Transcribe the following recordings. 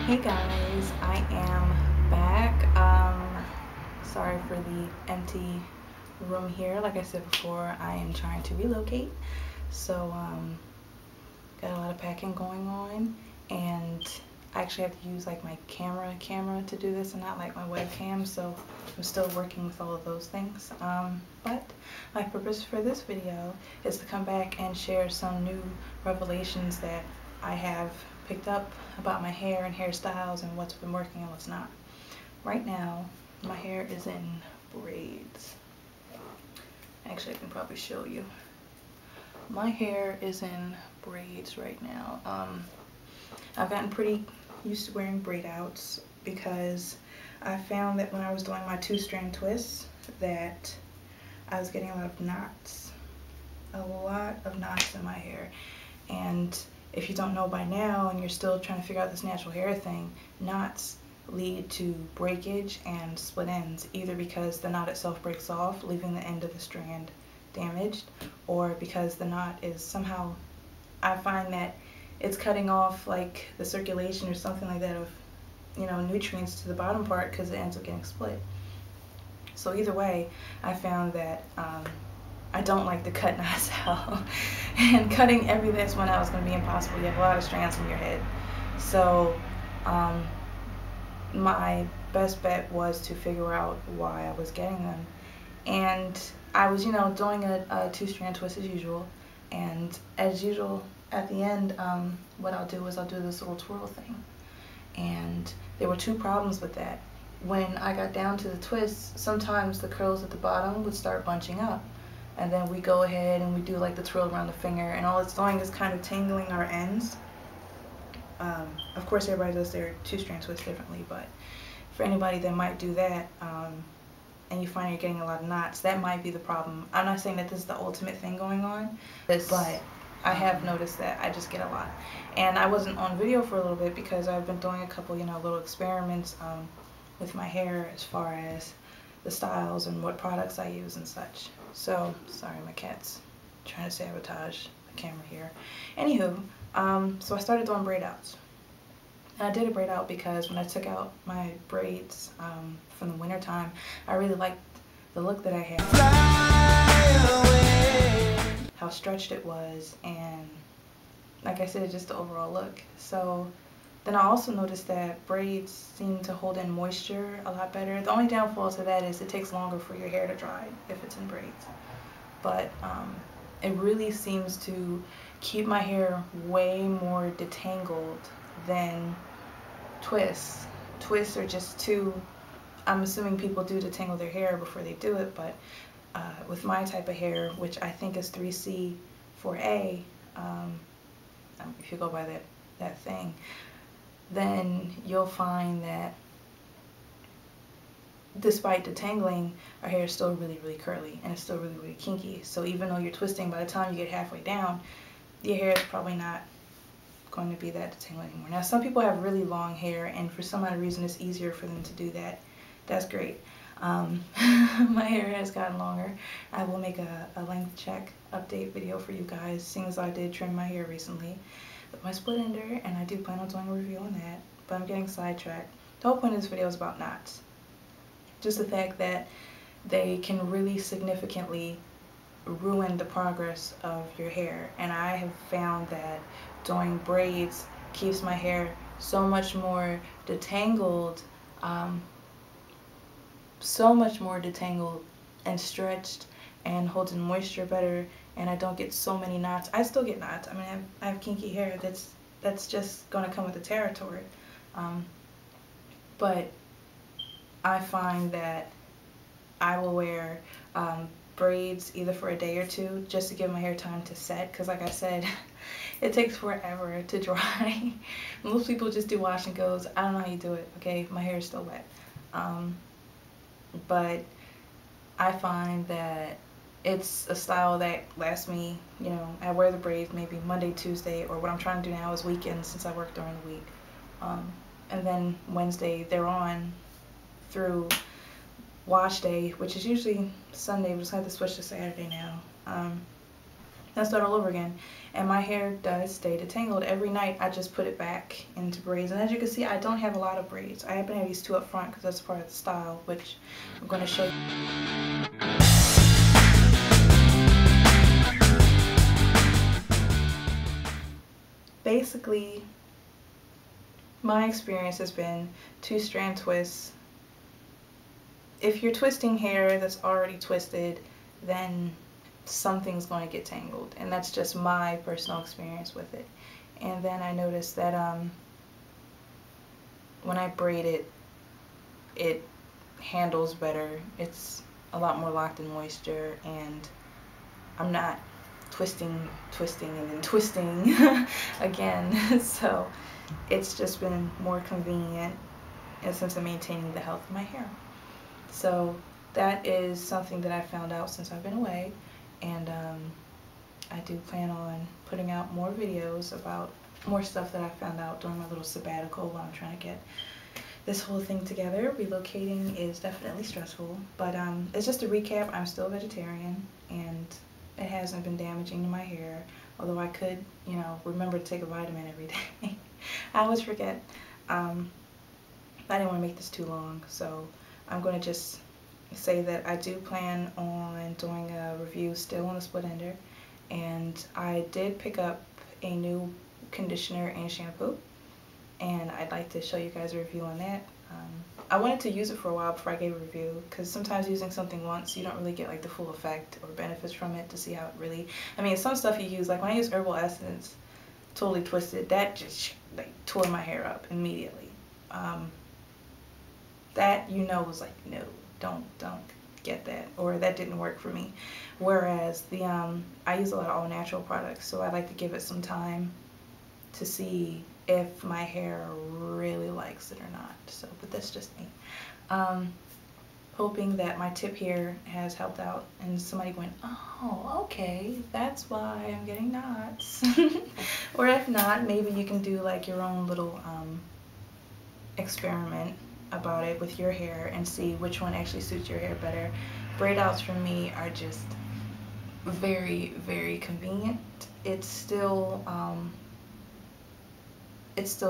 Hey guys, I am back. Sorry for the empty room here. Like I said before, I am trying to relocate. So, got a lot of packing going on, and I actually have to use like my camera to do this and not like my webcam, so I'm still working with all of those things. But my purpose for this video is to come back and share some new revelations that I have picked up about my hair and hairstyles and what's been working and what's not. Right now, my hair is in braids. Actually, I can probably show you. My hair is in braids right now. I've gotten pretty used to wearing braid outs because I found that when I was doing my 2-strand twists that I was getting a lot of knots in my hair. And if you don't know by now and you're still trying to figure out this natural hair thing, knots lead to breakage and split ends, either because the knot itself breaks off, leaving the end of the strand damaged, or because the knot is somehow, I find that it's cutting off like the circulation or something like that of, you know, nutrients to the bottom part because it ends up getting split. So either way, I found that I don't like to cut knots out, and cutting every last one out is going to be impossible. You have a lot of strands in your head. So my best bet was to figure out why I was getting them. And I was, you know, doing a 2-strand twist as usual. And as usual, at the end, what I'll do is I'll do this little twirl thing. And there were 2 problems with that. When I got down to the twist, sometimes the curls at the bottom would start bunching up. And then we go ahead and we do like the twirl around the finger, and all it's doing is kind of tangling our ends. Of course, everybody does their 2-strand twist differently, but for anybody that might do that, and you find you're getting a lot of knots, that might be the problem. I'm not saying that this is the ultimate thing going on, but I have noticed that I just get a lot. And I wasn't on video for a little bit because I've been doing a couple, you know, little experiments with my hair as far as the styles and what products I use and such. So, sorry, my cat's trying to sabotage the camera here. Anywho, so I started doing braid outs. And I did a braid out because when I took out my braids from the winter time, I really liked the look that I had. How stretched it was, and like I said, just the overall look. So then I also noticed that braids seem to hold in moisture a lot better. The only downfall to that is it takes longer for your hair to dry if it's in braids. But it really seems to keep my hair way more detangled than twists. Twists are just too, I'm assuming people do detangle their hair before they do it, but with my type of hair, which I think is 3C 4A, if you go by that thing, then you'll find that despite detangling, our hair is still really, really curly, and it's still really, really kinky. So even though you're twisting, by the time you get halfway down, your hair is probably not going to be that detangled anymore. Now, some people have really long hair, and for some odd reason it's easier for them to do that. That's great. My hair has gotten longer. I will make a length check update video for you guys, seeing as I did trim my hair recently with my split ender, and I do plan on doing a review on that, but I'm getting sidetracked. The whole point of this video is about knots. Just the fact that they can really significantly ruin the progress of your hair, and I have found that doing braids keeps my hair so much more detangled, and stretched, and holds in moisture better, and I don't get so many knots. I still get knots. I mean, I have kinky hair. That's just going to come with the territory. But I find that I will wear braids either for a day or 2 just to give my hair time to set, because like I said, it takes forever to dry. Most people just do wash and goes. I don't know how you do it, okay? My hair is still wet. But I find that it's a style that lasts me, you know, I wear the braids maybe Monday, Tuesday, or what I'm trying to do now is weekends since I work during the week. And then Wednesday they're on through wash day, which is usually Sunday. We just have to switch to Saturday now. and start all over again. And my hair does stay detangled. Every night I just put it back into braids. And as you can see, I don't have a lot of braids. I happen to have these two up front because that's part of the style, which I'm going to show you. Basically, my experience has been 2-strand twists. If you're twisting hair that's already twisted, then something's going to get tangled, and that's just my personal experience with it. And then I noticed that when I braid it, it handles better. It's a lot more locked in moisture, and I'm not twisting and then twisting again. So it's just been more convenient in the sense of maintaining the health of my hair. So that is something that I found out since I've been away, and I do plan on putting out more videos about more stuff that I found out during my little sabbatical while I'm trying to get this whole thing together. Relocating is definitely stressful, but it's just a recap. I'm still a vegetarian, and it hasn't been damaging to my hair, although I could, you know, remember to take a vitamin every day. I always forget. I didn't want to make this too long, so I'm going to just say that I do plan on doing a review still on the split ender, and I did pick up a new conditioner and shampoo, and I'd like to show you guys a review on that. I wanted to use it for a while before I gave a review, because sometimes using something once you don't really get like the full effect or benefits from it to see how it really, I mean, some stuff you use, like when I use herbal essence, totally twisted, that just like tore my hair up immediately. That, you know, was like, no, don't get that, or that didn't work for me. Whereas the I use a lot of all natural products, so I like to give it some time to see if my hair really likes it or not. So, but that's just me. Hoping that my tip here has helped out, and somebody went, oh, okay, that's why I'm getting knots. Or if not, maybe you can do like your own little experiment about it with your hair and see which one actually suits your hair better. Braid outs for me are just very, very convenient. It's still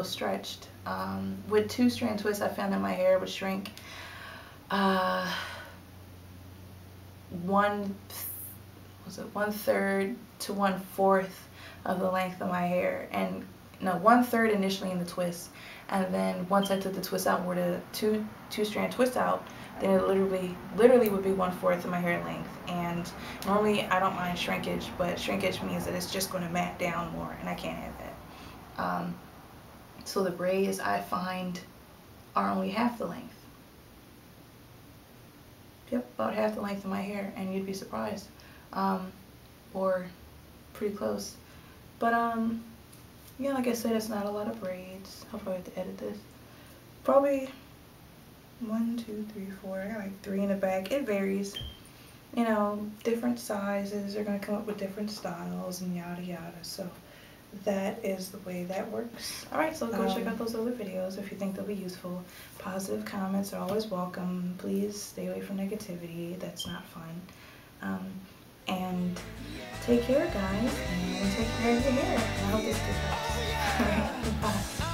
stretched. With 2-strand twists, I found that my hair would shrink 1/3 to 1/4 of the length of my hair, and no, 1/3 initially in the twist, and then once I took the twist out, were to two-strand twist out, then it literally would be 1/4 of my hair length. And normally I don't mind shrinkage, but shrinkage means that it's just going to mat down more, and I can't have that. So the braids, I find, are only half the length. Yep, about half the length of my hair, and you'd be surprised, or pretty close. But yeah, like I said, it's not a lot of braids. I'll probably have to edit this. Probably 1, 2, 3, 4. I got like 3 in the back. It varies. You know, different sizes are gonna come up with different styles and yada yada. So that is the way that works. Alright, so go check out those other videos if you think they'll be useful. Positive comments are always welcome. Please stay away from negativity. That's not fun. And take care, guys, and take care of your hair. And I hope this helps. Alright, bye.